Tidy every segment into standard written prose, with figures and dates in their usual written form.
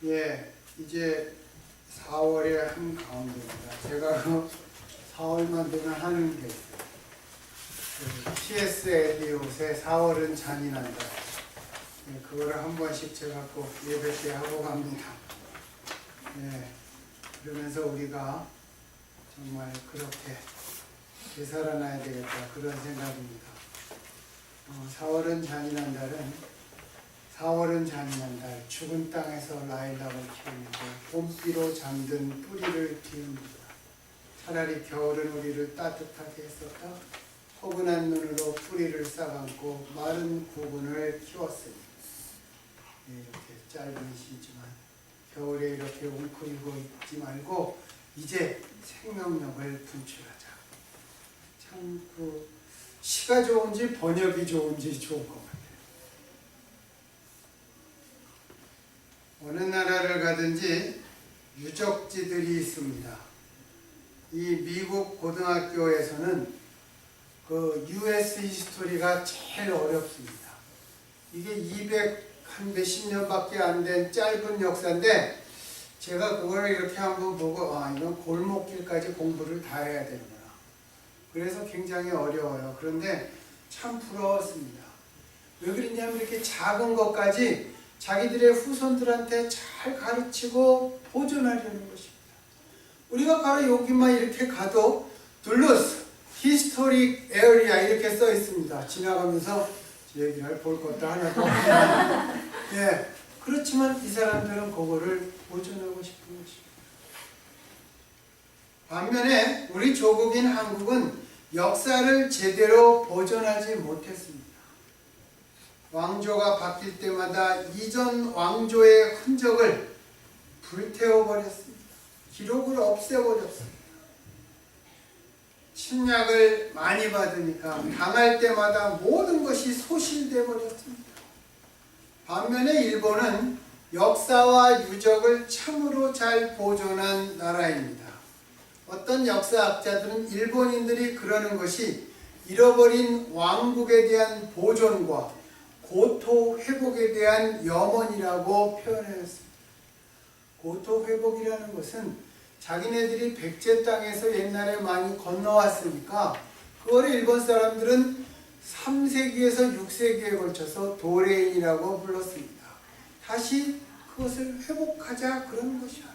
예, 이제 4월의 한가운데입니다. 제가 4월만 되면 하는 게 있어요. T.S. 엘리엇의 4월은 잔인한다. 예, 그거를 한 번씩 제가 꼭 예배 때 하고 갑니다. 예, 그러면서 우리가 정말 그렇게 되살아나야 되겠다, 그런 생각입니다. 4월은 잔인한 달은 4월은 잔인한 달, 죽은 땅에서 라일락을 키우는데 봄비로 잠든 뿌리를 키웁니다. 차라리 겨울은 우리를 따뜻하게 했었다. 포근한 눈으로 뿌리를 싸감고 마른 구근을 키웠으니. 이렇게 짧은 시지만 겨울에 이렇게 웅크리고 있지 말고 이제 생명력을 분출하자. 참 시가 좋은지 번역이 좋은지 좋은 것 같아요. 어느 나라를 가든지 유적지들이 있습니다. 이 미국 고등학교에서는 그 US 히스토리가 제일 어렵습니다. 이게 200한 몇십 년밖에 안 된 짧은 역사인데 제가 그걸 이렇게 한번 보고 이건 골목길까지 공부를 다 해야 되는구나. 그래서 굉장히 어려워요. 그런데 참 부러웠습니다. 왜 그러냐면 이렇게 작은 것까지 자기들의 후손들한테 잘 가르치고 보존하려는 것입니다. 우리가 바로 여기만 이렇게 가도 둘루스 히스토릭 에어리아 이렇게 써 있습니다. 지나가면서 얘기할 볼 것도 하나도 없고 예, 그렇지만 이 사람들은 그거를 보존하고 싶은 것입니다. 반면에 우리 조국인 한국은 역사를 제대로 보존하지 못했습니다. 왕조가 바뀔 때마다 이전 왕조의 흔적을 불태워버렸습니다. 기록을 없애버렸습니다. 침략을 많이 받으니까 당할 때마다 모든 것이 소실돼 버렸습니다. 반면에 일본은 역사와 유적을 참으로 잘 보존한 나라입니다. 어떤 역사학자들은 일본인들이 그러는 것이 잃어버린 왕국에 대한 보존과 고토 회복에 대한 염원이라고 표현하였습니다. 고토 회복이라는 것은 자기네들이 백제 땅에서 옛날에 많이 건너왔으니까 그거를 일본 사람들은 3세기에서 6세기에 걸쳐서 도레인이라고 불렀습니다. 다시 그것을 회복하자 그런 것이야.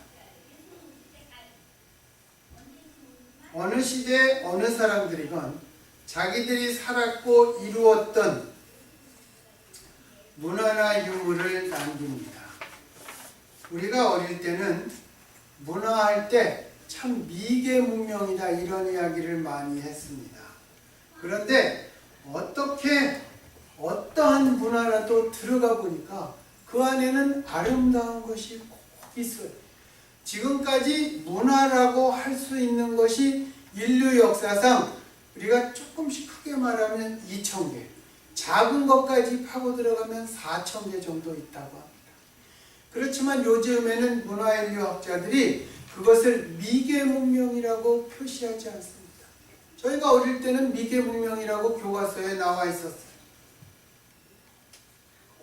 어느 시대 어느 사람들이건 자기들이 살았고 이루었던 문화나 유물을 남깁니다. 우리가 어릴 때는 문화할 때 참 미개 문명이다 이런 이야기를 많이 했습니다. 그런데 어떠한 문화라도 들어가 보니까 그 안에는 아름다운 것이 꼭 있어요. 지금까지 문화라고 할 수 있는 것이 인류 역사상 우리가 조금씩 크게 말하면 2,000개, 작은 것까지 파고 들어가면 4,000개 정도 있다고 합니다. 그렇지만 요즘에는 문화인류학자들이 그것을 미개 문명이라고 표시하지 않습니다. 저희가 어릴 때는 미개 문명이라고 교과서에 나와 있었어요.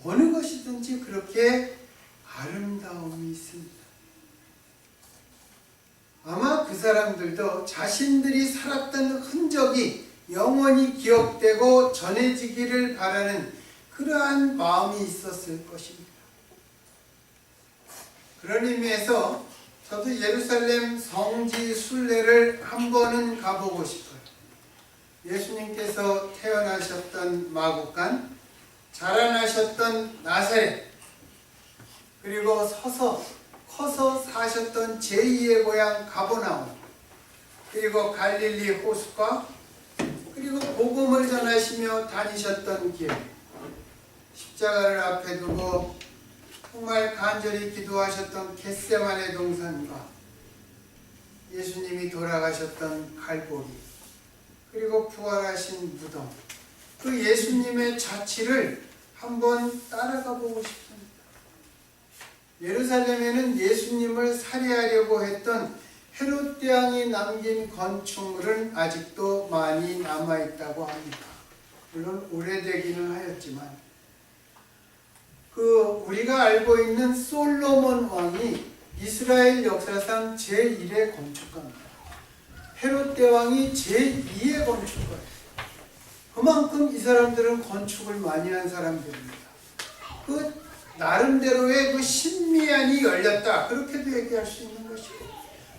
어느 것이든지 그렇게 아름다움이 있습니다. 아마 그 사람들도 자신들이 살았던 흔적이 영원히 기억되고 전해지기를 바라는 그러한 마음이 있었을 것입니다. 그런 의미에서 저도 예루살렘 성지 순례를 한 번은 가보고 싶어요. 예수님께서 태어나셨던 마국간, 자라나셨던 나사렛, 그리고 커서 사셨던 제2의 고향 가버나움, 그리고 갈릴리 호숫가, 그리고 복음을 전하시며 다니셨던 길, 십자가를 앞에 두고 정말 간절히 기도하셨던 겟세마네 동산과 예수님이 돌아가셨던 갈보리, 그리고 부활하신 무덤, 그 예수님의 자취를 한번 따라가 보고 싶습니다. 예루살렘에는 예수님을 살해하려고 했던 헤롯 대왕이 남긴 건축물은 아직도 많이 남아있다고 합니다. 물론 오래되기는 하였지만 우리가 알고 있는 솔로몬 왕이 이스라엘 역사상 제1의 건축가입니다. 헤롯 대왕이 제2의 건축가예요. 그만큼 이 사람들은 건축을 많이 한 사람들입니다. 나름대로의 신미안이 열렸다, 그렇게도 얘기할 수 있는 것이고,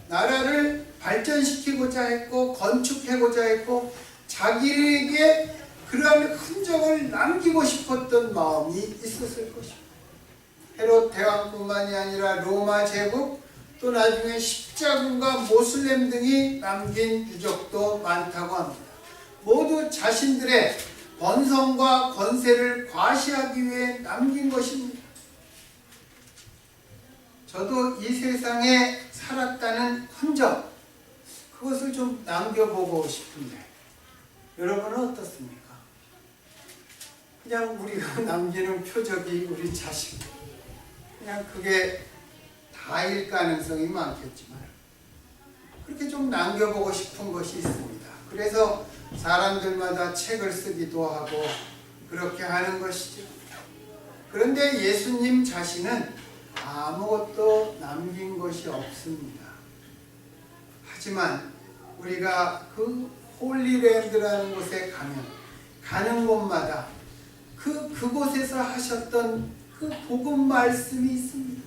나라를 발전시키고자 했고 건축하고자 했고 자기에게 그러한 흔적을 남기고 싶었던 마음이 있었을 것입니다. 헤롯 대왕뿐만이 아니라 로마 제국, 또 나중에 십자군과 모슬렘 등이 남긴 유적도 많다고 합니다. 모두 자신들의 번성과 권세를 과시하기 위해 남긴 것입니다. 저도 이 세상에 살았다는 흔적, 그것을 좀 남겨보고 싶은데 여러분은 어떻습니까? 그냥 우리가 남기는 표적이 우리 자식, 그냥 그게 다일 가능성이 많겠지만 그렇게 좀 남겨보고 싶은 것이 있습니다. 그래서 사람들마다 책을 쓰기도 하고 그렇게 하는 것이죠. 그런데 예수님 자신은 아무것도 남긴 것이 없습니다. 하지만 우리가 홀리랜드라는 곳에 가는 곳마다 그곳에서 하셨던 복음 말씀이 있습니다.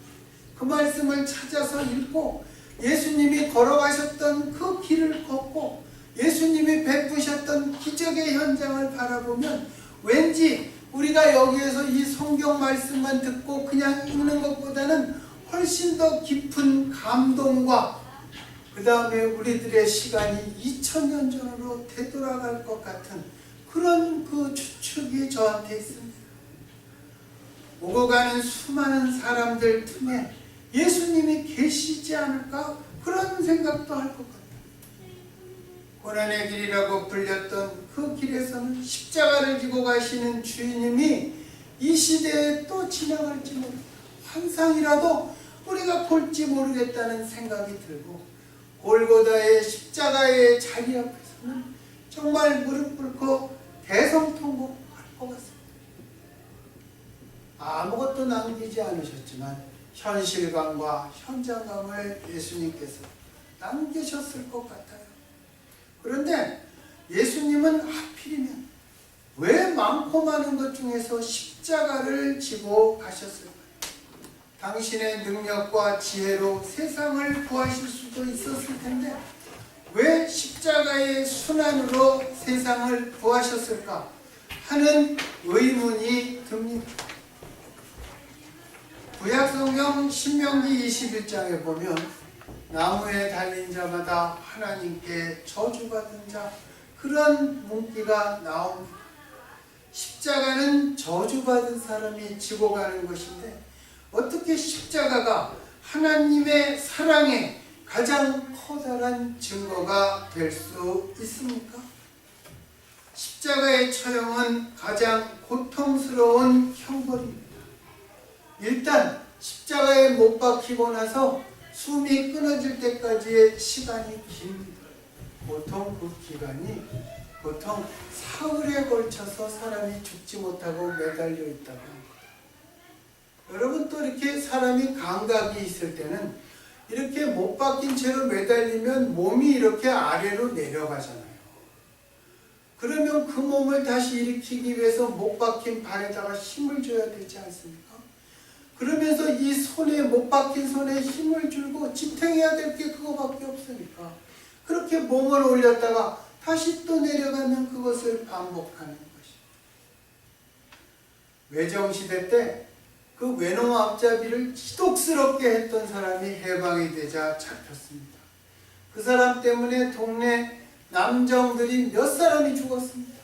그 말씀을 찾아서 읽고 예수님이 걸어가셨던 그 길을 걷고 예수님이 베푸셨던 기적의 현장을 바라보면 왠지 우리가 여기에서 이 성경 말씀만 듣고 그냥 읽는 것보다는 훨씬 더 깊은 감동과 그 다음에 우리들의 시간이 2000년 전으로 되돌아갈 것 같은 그런 추측이 저한테 있습니다. 오고 가는 수많은 사람들 틈에 예수님이 계시지 않을까? 그런 생각도 할 것 같아요. 고난의 길이라고 불렸던 그 길에서는 십자가를 지고 가시는 주님이 이 시대에 또 지나갈지 모르겠다. 환상이라도 우리가 볼지 모르겠다는 생각이 들고 골고다의 십자가의 자리 앞에서는 정말 무릎 꿇고 대성통곡할 것 같습니다. 아무것도 남기지 않으셨지만 현실감과 현장감을 예수님께서 남기셨을 것 같아요. 그런데 예수님은 하필이면 왜 많고 많은 것 중에서 십자가를 지고 가셨을까요? 당신의 능력과 지혜로 세상을 구하실 수도 있었을 텐데 왜 십자가의 순환으로 세상을 구하셨을까 하는 의문이 듭니다. 구약성경 신명기 21장에 보면 나무에 달린 자마다 하나님께 저주받은 자, 그런 문구가 나옵니다. 십자가는 저주받은 사람이 지고 가는 것인데 어떻게 십자가가 하나님의 사랑의 가장 커다란 증거가 될 수 있습니까? 십자가의 처형은 가장 고통스러운 형벌입니다. 일단 십자가에 못 박히고 나서 숨이 끊어질 때까지의 시간이 깁니다. 보통 그 기간이 사흘에 걸쳐서 사람이 죽지 못하고 매달려 있다고 합니다. 여러분, 또 이렇게 사람이 감각이 있을 때는 이렇게 못 박힌 채로 매달리면 몸이 이렇게 아래로 내려가잖아요. 그러면 그 몸을 다시 일으키기 위해서 못 박힌 발에다가 힘을 줘야 되지 않습니까? 그러면서 이 손에, 못 박힌 손에 힘을 주고 지탱해야 될 게 그거밖에 없으니까 그렇게 몸을 올렸다가 다시 또 내려가면 그것을 반복하는 것입니다. 외정시대 때 그 외놈 앞잡이를 지독스럽게 했던 사람이 해방이 되자 잡혔습니다. 그 사람 때문에 동네 남정들이 몇 사람이 죽었습니다.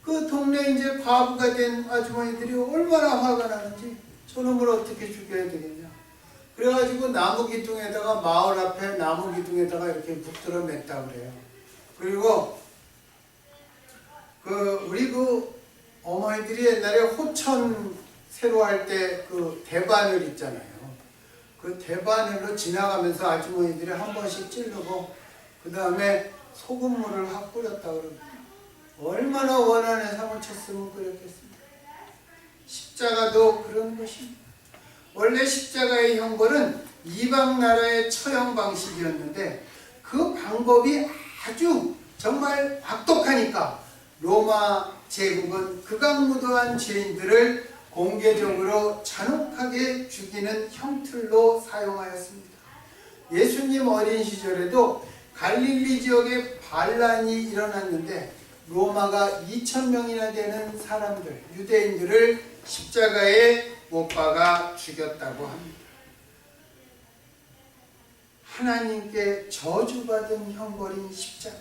그 동네 이제 과부가 된 아주머니들이 얼마나 화가 나는지 저놈을 어떻게 죽여야 되겠냐. 그래가지고 나무 기둥에다가, 마을 앞에 나무 기둥에다가 이렇게 붙들어 맸다 그래요. 그리고 우리 어머니들이 옛날에 호천 새로 할 때 그 대바늘 있잖아요. 그 대바늘로 지나가면서 아주머니들이 한 번씩 찌르고 그 다음에 소금물을 확 뿌렸다 그럽니다. 얼마나 원한에 사무쳤으면 그랬겠습니까? 십자가도 그런 것입니다. 원래 십자가의 형벌은 이방 나라의 처형 방식이었는데 그 방법이 아주 정말 악독하니까 로마 제국은 극악무도한 죄인들을 공개적으로 잔혹하게 죽이는 형틀로 사용하였습니다. 예수님 어린 시절에도 갈릴리 지역에 반란이 일어났는데 로마가 2,000명이나 되는 사람들, 유대인들을 십자가에 못 박아 죽였다고 합니다. 하나님께 저주받은 형벌인 십자가.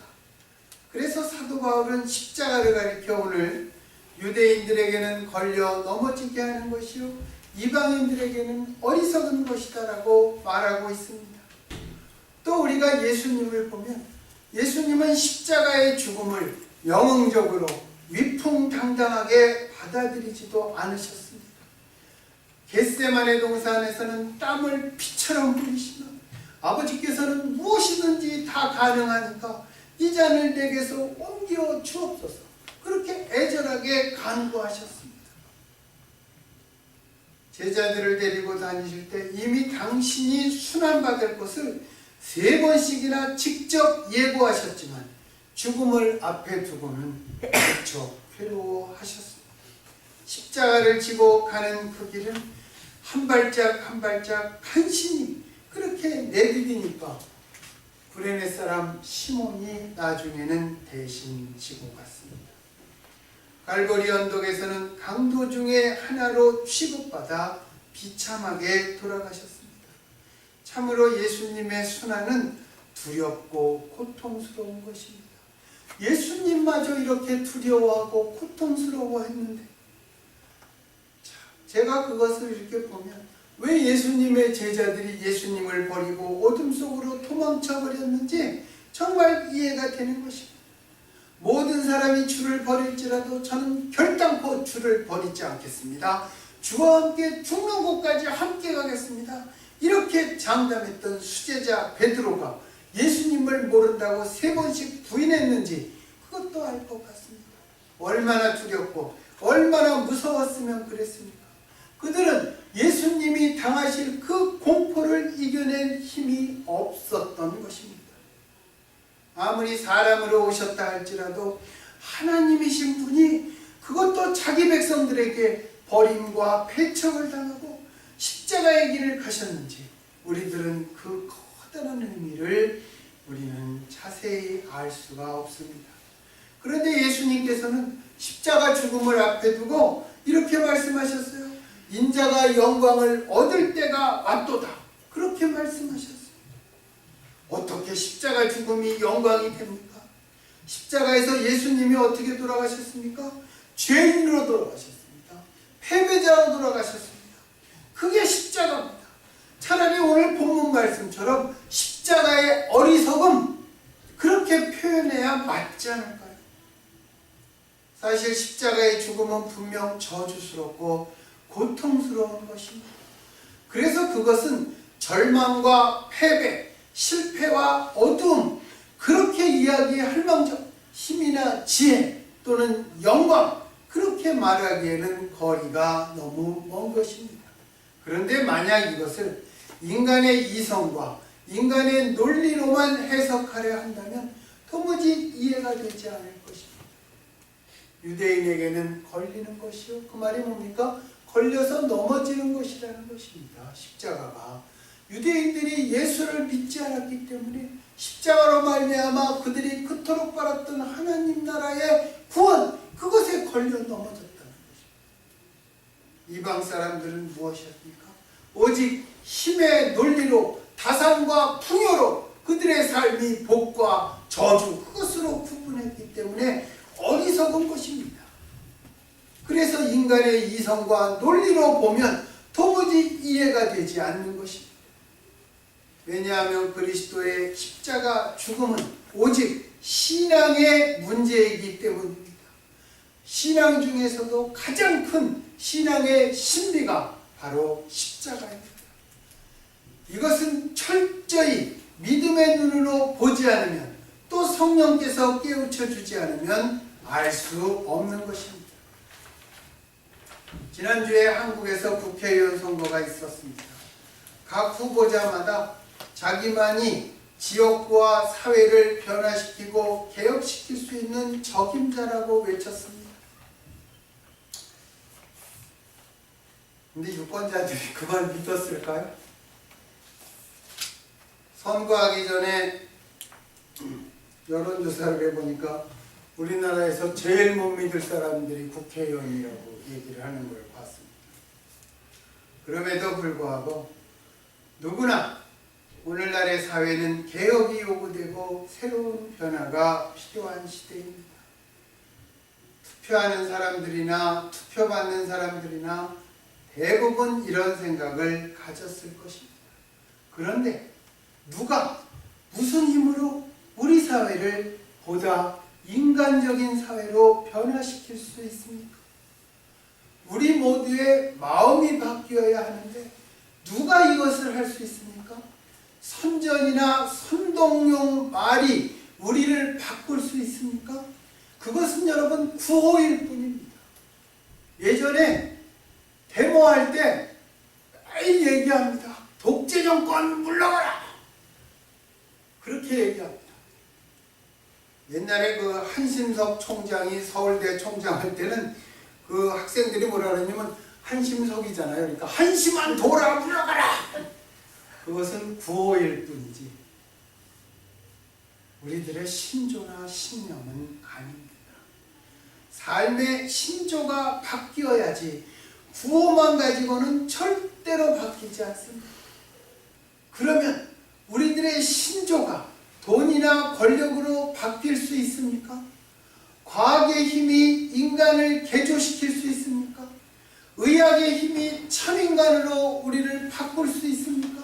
그래서 사도 바울은 십자가를 가리켜 오늘 유대인들에게는 걸려 넘어지게 하는 것이요 이방인들에게는 어리석은 것이다 라고 말하고 있습니다. 또 우리가 예수님을 보면 예수님은 십자가의 죽음을 영웅적으로 위풍당당하게 받아들이지도 않으셨습니다. 겟세마네 동산에서는 땀을 피처럼 흘리시며 아버지께서는 무엇이든지 다 가능하니까 이 잔을 내게서 옮겨 주옵소서, 그렇게 애절하게 간구하셨습니다. 제자들을 데리고 다니실 때 이미 당신이 순환받을 것을 3번씩이나 직접 예고하셨지만 죽음을 앞에 두고는 무척 괴로워하셨습니다. 십자가를 지고 가는 그 길은 한 발짝 한 발짝 간신히 그렇게 내디디니까 구레네 사람 시몬이 나중에는 대신 지고 갔습니다. 갈보리 언덕에서는 강도 중에 하나로 취급받아 비참하게 돌아가셨습니다. 참으로 예수님의 순환은 두렵고 고통스러운 것입니다. 예수님마저 이렇게 두려워하고 고통스러워했는데, 제가 그것을 이렇게 보면 왜 예수님의 제자들이 예수님을 버리고 어둠 속으로 도망쳐 버렸는지 정말 이해가 되는 것입니다. 모든 사람이 주를 버릴지라도 저는 결단코 주를 버리지 않겠습니다. 주와 함께 죽는 곳까지 함께 가겠습니다. 이렇게 장담했던 수제자 베드로가 예수님을 모른다고 3번씩 부인했는지 그것도 알 것 같습니다. 얼마나 두렵고 얼마나 무서웠으면 그랬습니까? 그들은 예수님이 당하실 그 공포를 이겨낼 힘이 없었던 것입니다. 아무리 사람으로 오셨다 할지라도 하나님이신 분이 그것도 자기 백성들에게 버림과 배척을 당하고 십자가의 길을 가셨는지 우리들은 그 커다란 의미를 우리는 자세히 알 수가 없습니다. 그런데 예수님께서는 십자가 죽음을 앞에 두고 이렇게 말씀하셨어요. 인자가 영광을 얻을 때가 왔도다. 그렇게 말씀하셨어요. 어떻게 십자가 죽음이 영광이 됩니까? 십자가에서 예수님이 어떻게 돌아가셨습니까? 죄인으로 돌아가셨습니다. 패배자로 돌아가셨습니다. 그게 십자가입니다. 차라리 오늘 본문 말씀처럼 십자가의 어리석음, 그렇게 표현해야 맞지 않을까요? 사실 십자가의 죽음은 분명 저주스럽고 고통스러운 것입니다. 그래서 그것은 절망과 패배, 실패와 어두움, 그렇게 이야기할 망정 힘이나 지혜 또는 영광, 그렇게 말하기에는 거리가 너무 먼 것입니다. 그런데 만약 이것을 인간의 이성과 인간의 논리로만 해석하려 한다면 도무지 이해가 되지 않을 것입니다. 유대인에게는 걸리는 것이요, 그 말이 뭡니까? 걸려서 넘어지는 것이라는 것입니다. 십자가가 유대인들이 예수를 믿지 않았기 때문에 십자가로 말미암아 그들이 그토록 바랐던 하나님 나라의 구원, 그것에 걸려 넘어졌다는 것입니다. 이방 사람들은 무엇이었습니까? 오직 힘의 논리로, 다산과 풍요로 그들의 삶이 복과 저주, 그것으로 구분했기 때문에 어리석은 것입니다. 그래서 인간의 이성과 논리로 보면 도무지 이해가 되지 않는 것입니다. 왜냐하면 그리스도의 십자가 죽음은 오직 신앙의 문제이기 때문입니다. 신앙 중에서도 가장 큰 신앙의 신비가 바로 십자가입니다. 이것은 철저히 믿음의 눈으로 보지 않으면, 또 성령께서 깨우쳐 주지 않으면 알 수 없는 것입니다. 지난주에 한국에서 국회의원 선거가 있었습니다. 각 후보자마다 자기만이 지역과 사회를 변화시키고 개혁시킬 수 있는 적임자라고 외쳤습니다. 근데 유권자들이 그 말 믿었을까요? 선거하기 전에 여론조사를 해보니까 우리나라에서 제일 못 믿을 사람들이 국회의원이라고 얘기를 하는 걸 봤습니다. 그럼에도 불구하고 누구나 오늘날의 사회는 개혁이 요구되고 새로운 변화가 필요한 시대입니다. 투표하는 사람들이나 투표받는 사람들이나 대부분 이런 생각을 가졌을 것입니다. 그런데 누가 무슨 힘으로 우리 사회를 보다 인간적인 사회로 변화시킬 수 있습니까? 우리 모두의 마음이 바뀌어야 하는데 누가 이것을 할 수 있습니까? 선전이나 선동용 말이 우리를 바꿀 수 있습니까? 그것은 여러분 구호일 뿐입니다. 예전에 데모할 때 매일 얘기합니다. 독재 정권 물러가라! 그렇게 얘기합니다. 옛날에 그 한심석 총장이 서울대 총장할 때는 그 학생들이 뭐라 그러냐면 한심석이잖아요. 그러니까 한심한 도라 물러가라! 그것은 구호일 뿐이지 우리들의 신조나 신념은 아닙니다. 삶의 신조가 바뀌어야지 구호만 가지고는 절대로 바뀌지 않습니다. 그러면 우리들의 신조가 돈이나 권력으로 바뀔 수 있습니까? 과학의 힘이 인간을 개조시킬 수 있습니까? 의학의 힘이 참인간으로 우리를 바꿀 수 있습니까?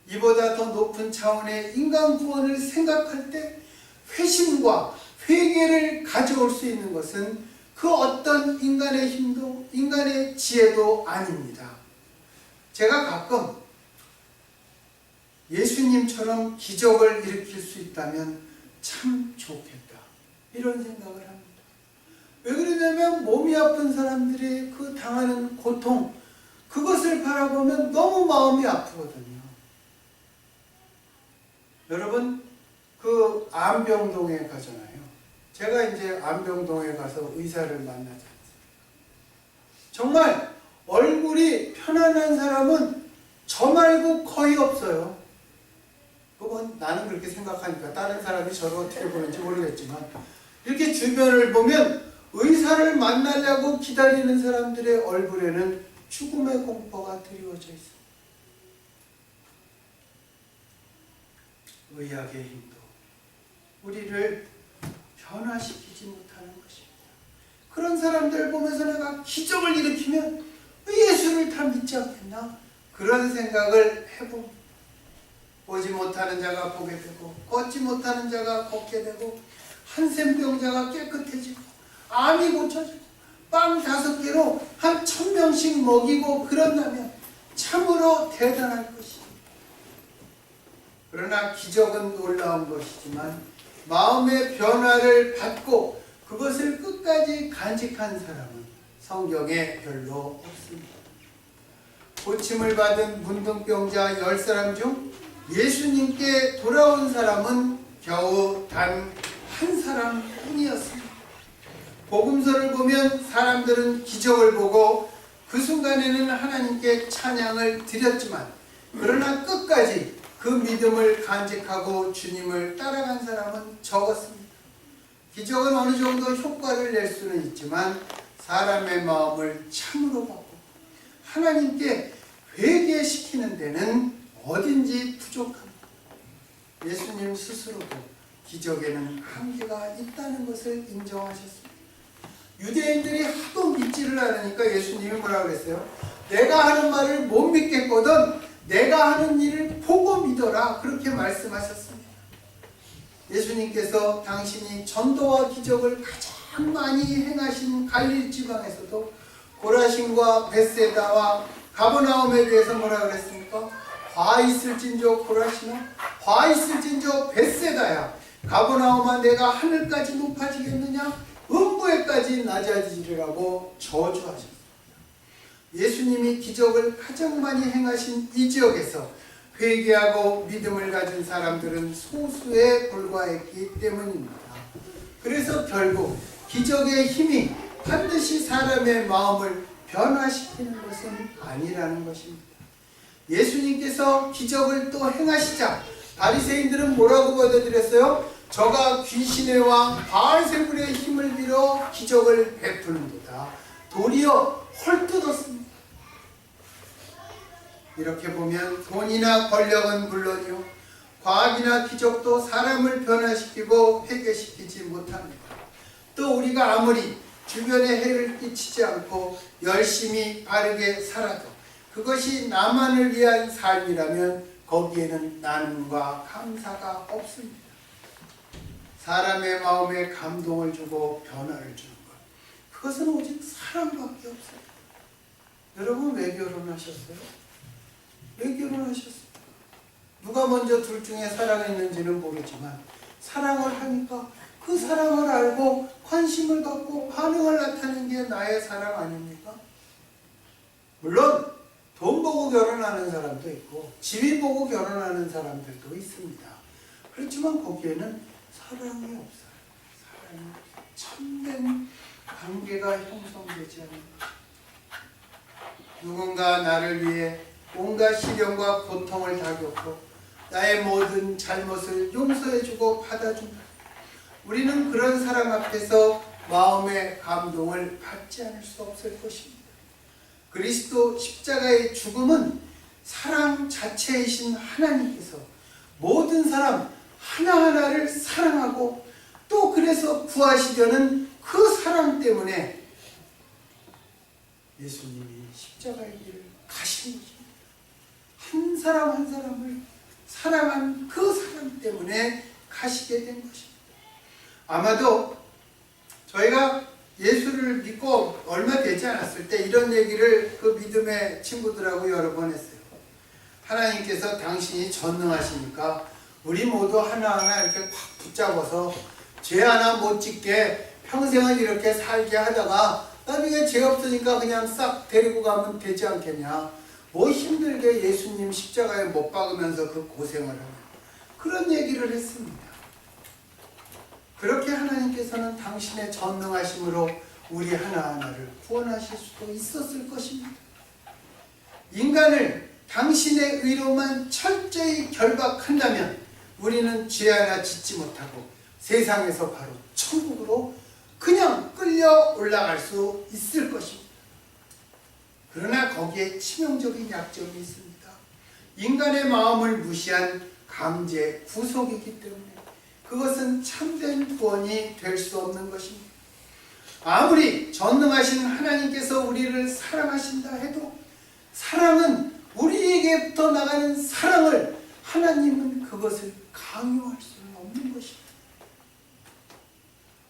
이보다 더 높은 차원의 인간 구원을 생각할 때 회심과 회개를 가져올 수 있는 것은 그 어떤 인간의 힘도 인간의 지혜도 아닙니다. 제가 가끔 예수님처럼 기적을 일으킬 수 있다면 참 좋겠다 이런 생각을 합니다. 왜 그러냐면 몸이 아픈 사람들이 그 당하는 고통 그것을 바라보면 너무 마음이 아프거든요. 여러분 그 안병동에 가잖아요. 제가 이제 안병동에 가서 의사를 만나지 않습니까? 정말 얼굴이 편안한 사람은 저 말고 거의 없어요. 그건 나는 그렇게 생각하니까 다른 사람이 저를 어떻게 보는지 모르겠지만 이렇게 주변을 보면 의사를 만나려고 기다리는 사람들의 얼굴에는 죽음의 공포가 드리워져 있습니다. 의학의 힘도 우리를 변화시키지 못하는 것입니다. 그런 사람들 보면서 내가 기적을 일으키면 예수를 다 믿지 않겠나? 그런 생각을 해봅니다. 보지 못하는 자가 보게 되고 걷지 못하는 자가 걷게 되고 한센병자가 깨끗해지고 암이 고쳐지고 빵 5개로 한 1000명씩 먹이고 그런다면 참으로 대단할 것입니다. 그러나 기적은 놀라운 것이지만 마음의 변화를 받고 그것을 끝까지 간직한 사람은 성경에 별로 없습니다. 고침을 받은 문둥병자 10사람 중 예수님께 돌아온 사람은 겨우 단 한 사람뿐이었습니다. 복음서를 보면 사람들은 기적을 보고 그 순간에는 하나님께 찬양을 드렸지만 그러나 끝까지 그 믿음을 간직하고 주님을 따라간 사람은 적었습니다. 기적은 어느 정도 효과를 낼 수는 있지만 사람의 마음을 참으로 바꾸고 하나님께 회개시키는 데는 어딘지 부족합니다. 예수님 스스로도 기적에는 한계가 있다는 것을 인정하셨습니다. 유대인들이 하도 믿지를 않으니까 예수님이 뭐라고 그랬어요? 내가 하는 말을 못 믿겠거든 내가 하는 일을 보고 믿어라 그렇게 말씀하셨습니다. 예수님께서 당신이 전도와 기적을 가장 많이 행하신 갈릴리 지방에서도 고라신과 벳세다와 가버나움에 대해서 뭐라 그랬습니까? 화 있을진저 고라시나 화 있을진저 벳세다야 가버나움아 내가 하늘까지 높아지겠느냐? 음부에까지 낮아지리라고 저주하셨습니다. 예수님이 기적을 가장 많이 행하신 이 지역에서 회개하고 믿음을 가진 사람들은 소수에 불과했기 때문입니다. 그래서 결국 기적의 힘이 반드시 사람의 마음을 변화시키는 것은 아니라는 것입니다. 예수님께서 기적을 또 행하시자 바리새인들은 뭐라고 받아들였어요? 저가 귀신의 왕 바알세불의 힘을 빌어 기적을 베푸는도다. 도리어 헐뜯었습니다. 이렇게 보면 돈이나 권력은 물론이요, 과학이나 기적도 사람을 변화시키고 회개시키지 못합니다. 또 우리가 아무리 주변에 해를 끼치지 않고 열심히 바르게 살아도 그것이 나만을 위한 삶이라면 거기에는 나눔과 감사가 없습니다. 사람의 마음에 감동을 주고 변화를 주는 것, 그것은 오직 사랑밖에 없어요. 여러분 왜 결혼하셨어요? 왜 결혼하셨어요? 누가 먼저 둘 중에 사랑했는지는 모르지만 사랑을 하니까 그 사랑을 알고 관심을 갖고 반응을 나타내는 게 나의 사랑 아닙니까? 물론 돈 보고 결혼하는 사람도 있고 지위 보고 결혼하는 사람들도 있습니다. 그렇지만 거기에는 사랑이 없어요. 사랑이 참된 관계가 형성되지 않는 것. 누군가 나를 위해 온갖 시련과 고통을 다 겪고 나의 모든 잘못을 용서해주고 받아준다. 우리는 그런 사람 앞에서 마음의 감동을 받지 않을 수 없을 것입니다. 그리스도 십자가의 죽음은 사랑 자체이신 하나님께서 모든 사람 하나하나를 사랑하고 또 그래서 구하시려는 그 사랑 때문에 예수님이 십자가의 길을 가신 것입니다. 한 사람 한 사람을 사랑한 그 사랑 때문에 가시게 된 것입니다. 아마도 저희가 예수를 믿고 얼마 되지 않았을 때 이런 얘기를 그 믿음의 친구들하고 여러 번 했어요. 하나님께서 당신이 전능하시니까 우리 모두 하나하나 이렇게 확 붙잡아서 죄 하나 못 짓게 평생을 이렇게 살게 하다가 나중에 죄 없으니까 그냥 싹 데리고 가면 되지 않겠냐. 뭐 힘들게 예수님 십자가에 못 박으면서 그 고생을 하냐. 그런 얘기를 했습니다. 그렇게 하나님께서는 당신의 전능하심으로 우리 하나하나를 구원하실 수도 있었을 것입니다. 인간을 당신의 의로만 철저히 결박한다면 우리는 죄 하나 짓지 못하고 세상에서 바로 천국으로 그냥 끌려 올라갈 수 있을 것입니다. 그러나 거기에 치명적인 약점이 있습니다. 인간의 마음을 무시한 강제 구속이기 때문에 그것은 참된 구원이 될 수 없는 것입니다. 아무리 전능하신 하나님께서 우리를 사랑하신다 해도 사랑은 우리에게부터 나가는 사랑을 하나님은 그것을 강요할 수는 없는 것입니다.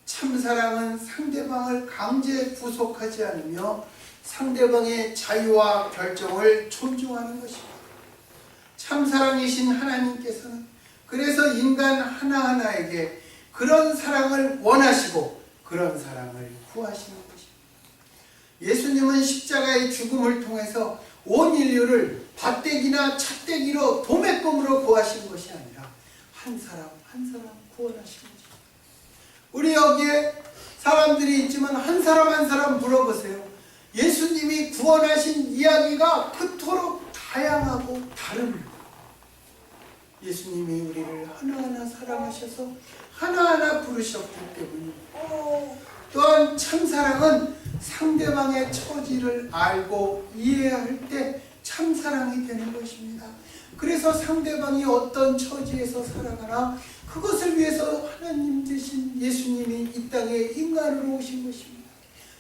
참사랑은 상대방을 강제 구속하지 않으며 상대방의 자유와 결정을 존중하는 것입니다. 참사랑이신 하나님께서는 그래서 인간 하나하나에게 그런 사랑을 원하시고 그런 사랑을 구하시는 것입니다. 예수님은 십자가의 죽음을 통해서 온 인류를 밭대기나 찻대기로 도매금으로 구하신 것이 아니라 한 사람 한 사람 구원하신 것입니다. 우리 여기에 사람들이 있지만 한 사람 한 사람 물어보세요. 예수님이 구원하신 이야기가 그토록 다양하고 다릅니다. 예수님이 우리를 하나하나 사랑하셔서 하나하나 부르셨기 때문입니다. 또한 참사랑은 상대방의 처지를 알고 이해할 때 참사랑이 되는 것입니다. 그래서 상대방이 어떤 처지에서 살아가나 그것을 위해서 하나님 되신 예수님이 이 땅에 인간으로 오신 것입니다.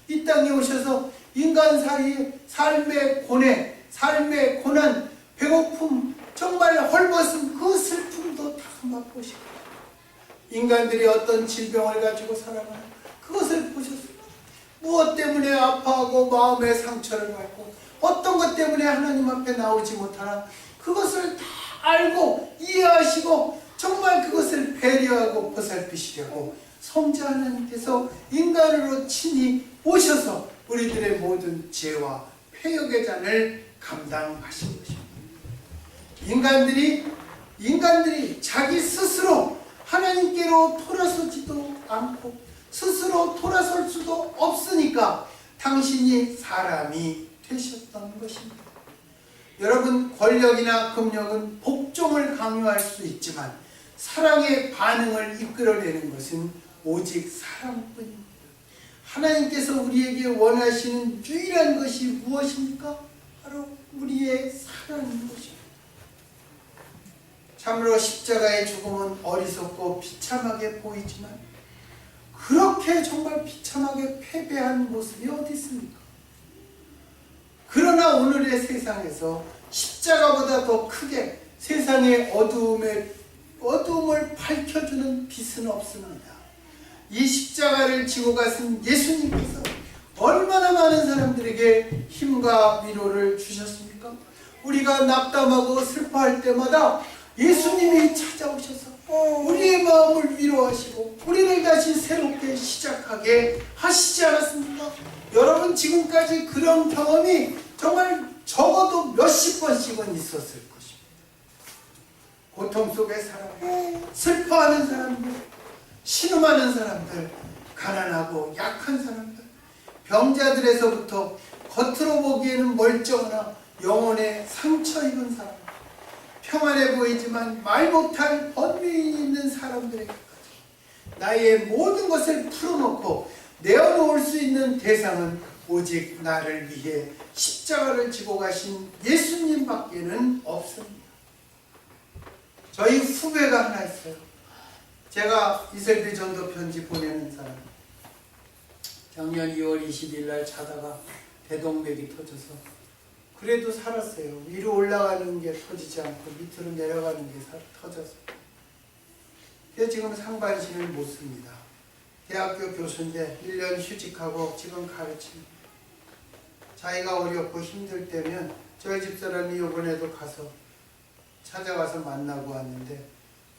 이 땅에 오셔서 인간 사이의 삶의 고뇌, 삶의 고난, 배고픔, 정말 헐벗은 그 슬픔도 다 맛보시고 인간들이 어떤 질병을 가지고 살아가나 그것을 보셨습니다. 무엇 때문에 아파하고 마음의 상처를 받고 어떤 것 때문에 하나님 앞에 나오지 못하나 그것을 다 알고 이해하시고 정말 그것을 배려하고 보살피시려고 성자 하나님께서 인간으로 친히 오셔서 우리들의 모든 죄와 패역의 잔을 감당하신 것입니다. 인간들이 자기 스스로 하나님께로 돌아서지도 않고 스스로 돌아설 수도 없으니까 당신이 사람이 되셨던 것입니다. 여러분, 권력이나 금력은 복종을 강요할 수 있지만 사랑의 반응을 이끌어내는 것은 오직 사랑뿐입니다. 하나님께서 우리에게 원하시는 유일한 것이 무엇입니까? 바로 우리의 사랑인 것입니다. 참으로 십자가의 죽음은 어리석고 비참하게 보이지만 그렇게 정말 비참하게 패배한 모습이 어디 있습니까? 그러나 오늘의 세상에서 십자가보다 더 크게 세상의 어두움을 밝혀주는 빛은 없습니다. 이 십자가를 지고 가신 예수님께서 얼마나 많은 사람들에게 힘과 위로를 주셨습니까? 우리가 낙담하고 슬퍼할 때마다 예수님이 찾아오셔서 우리의 마음을 위로하시고 우리를 다시 새롭게 시작하게 하시지 않았습니까? 여러분, 지금까지 그런 경험이 정말 적어도 몇십 번씩은 있었을 것입니다. 고통 속의 사람들, 슬퍼하는 사람들, 신음하는 사람들, 가난하고 약한 사람들, 병자들에서부터 겉으로 보기에는 멀쩡하나 영혼에 상처 입은 사람, 평안해 보이지만 말 못할 번뇌 있는 사람들에게까지 나의 모든 것을 풀어놓고 내어놓을 수 있는 대상은 오직 나를 위해 십자가를 지고 가신 예수님밖에는 없습니다. 저희 후배가 하나 있어요. 제가 이슬비 전도 편지 보내는 사람. 작년 2월 20일 날 자다가 대동맥이 터져서 그래도 살았어요. 위로 올라가는 게 터지지 않고 밑으로 내려가는 게 터져서. 그래서 지금 상반신을 못 씁니다. 대학교 교수인데 1년 휴직하고 지금 가르칩니다. 자기가 어렵고 힘들 때면 저희 집사람이 이번에도 가서 찾아가서 만나고 왔는데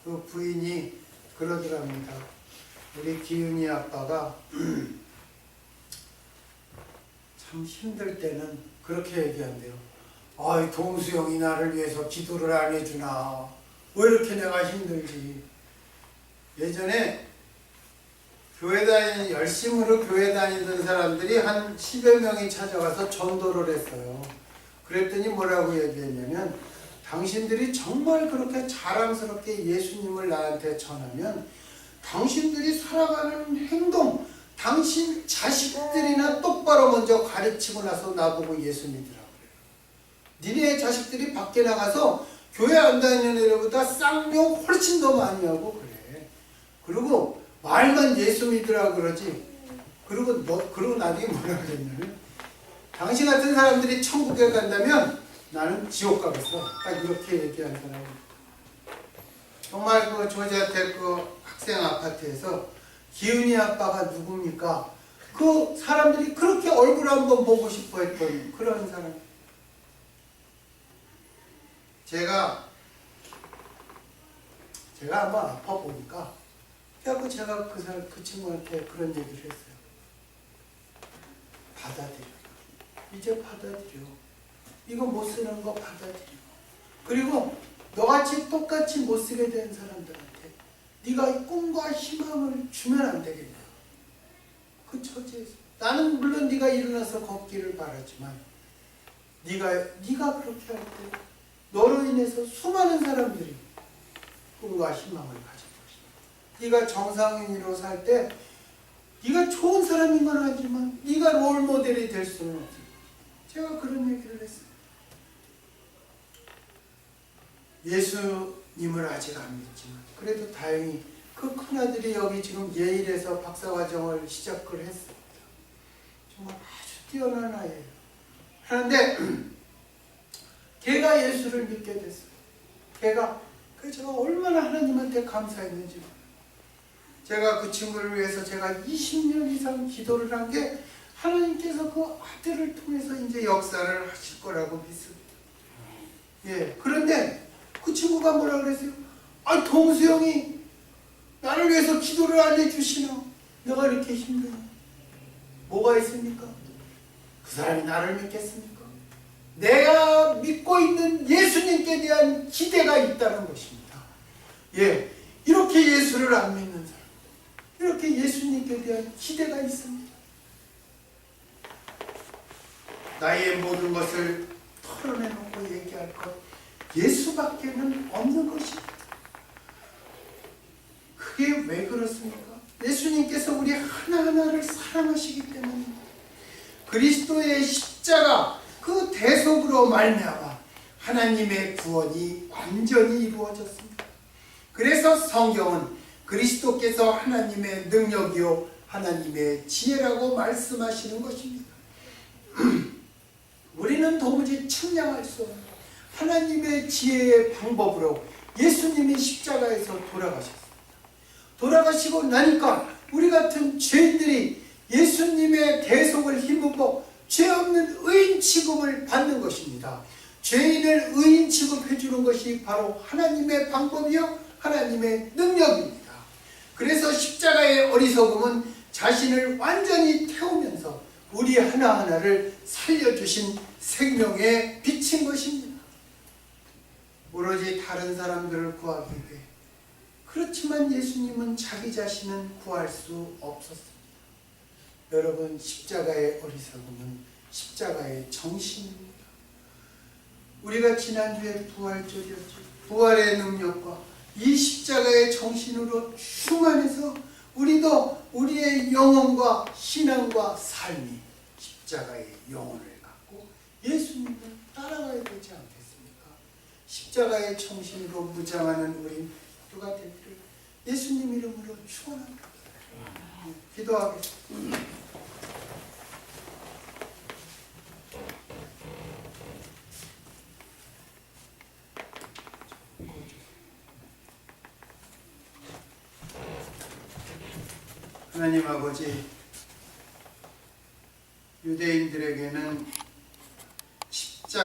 그 부인이 그러더랍니다. 우리 기훈이 아빠가 참 힘들 때는 그렇게 얘기한대요. 아이, 동수 형이 나를 위해서 기도를 안 해주나. 왜 이렇게 내가 힘들지. 예전에 열심으로 교회 다니던 사람들이 한 10여 명이 찾아가서 전도를 했어요. 그랬더니 뭐라고 얘기했냐면, 당신들이 정말 그렇게 자랑스럽게 예수님을 나한테 전하면 당신들이 살아가는 행동, 당신 자식들이나 똑바로 먼저 가르치고 나서 나보고 예수 믿으라고 그래요. 니네 자식들이 밖에 나가서 교회 안 다니는 애들보다 쌍욕 훨씬 더 많이 하고 그래. 그리고 말만 예수 믿으라고 그러지. 그리고 나중에 뭐라 그랬냐면, 당신 같은 사람들이 천국에 간다면 나는 지옥 가겠어. 딱 이렇게 얘기한 사람입니다. 정말 그 조지아텍 그 학생 아파트에서 기훈이 아빠가 누굽니까? 그 사람들이 그렇게 얼굴 한번 보고 싶어 했던 그런 사람. 제가 한번 아파 보니까 그래갖고 제가 그 친구한테 그런 얘기를 했어요. 받아들여. 이제 받아들여. 이거 못 쓰는 거 받아들여. 그리고 너같이 똑같이 못 쓰게 된 사람들한테 네가 꿈과 희망을 주면 안 되겠냐. 그 처지에서 나는 물론 네가 일어나서 걷기를 바라지만 네가 그렇게 할 때 너로 인해서 수많은 사람들이 꿈과 희망을 가질 것이다. 네가 정상인으로 살 때 네가 좋은 사람인 건 알지만 네가 롤 모델이 될 수는 없어. 제가 그런 얘기를 했어요. 예수님을 아직 안 믿지만 그래도 다행히 그 큰아들이 여기 지금 예일에서 박사과정을 시작을 했습니다. 정말 아주 뛰어난 아이예요. 그런데 걔가 예수를 믿게 됐어요. 그래서 제가 얼마나 하나님한테 감사했는지 몰라요. 제가 그 친구를 위해서 제가 20년 이상 기도를 한 게 하나님께서 그 아들을 통해서 이제 역사를 하실 거라고 믿습니다. 예, 그런데 그 친구가 뭐라 그랬어요? 동수 형이 나를 위해서 기도를 안 해주시나? 내가 이렇게 힘드나? 뭐가 있습니까? 그 사람이 나를 믿겠습니까? 내가 믿고 있는 예수님께 대한 기대가 있다는 것입니다. 예, 이렇게 예수를 안 믿는 사람, 이렇게 예수님께 대한 기대가 있습니다. 나의 모든 것을 털어내놓고 얘기할 것, 예수밖에는 없는 것입니다. 그게 왜 그렇습니까? 예수님께서 우리 하나하나를 사랑하시기 때문입니다. 그리스도의 십자가, 그 대속으로 말미암아 하나님의 구원이 완전히 이루어졌습니다. 그래서 성경은 그리스도께서 하나님의 능력이요 하나님의 지혜라고 말씀하시는 것입니다. 우리는 도무지 측량할 수 없는 하나님의 지혜의 방법으로 예수님이 십자가에서 돌아가셨습니다. 돌아가시고 나니까 우리 같은 죄인들이 예수님의 대속을 힘입어 죄 없는 의인 취급을 받는 것입니다. 죄인을 의인 취급해 주는 것이 바로 하나님의 방법이요 하나님의 능력입니다. 그래서 십자가의 어리석음은 자신을 완전히 태우면서 우리 하나하나를 살려주신 생명의 빛인 것입니다. 오로지 다른 사람들을 구하기 위해, 그렇지만 예수님은 자기 자신은 구할 수 없었습니다. 여러분, 십자가의 어리석음은 십자가의 정신입니다. 우리가 지난주에 부활절이었죠. 부활의 능력과 이 십자가의 정신으로 충만해서 우리도 우리의 영혼과 신앙과 삶이 십자가의 영혼을 갖고 예수님을 따라가야 되지 않겠습니까? 십자가의 정신으로 무장하는 우리 누가 되기를 예수님 이름으로 축원합니다. 기도하겠습니다. 하나님 아버지, 유대인들에게는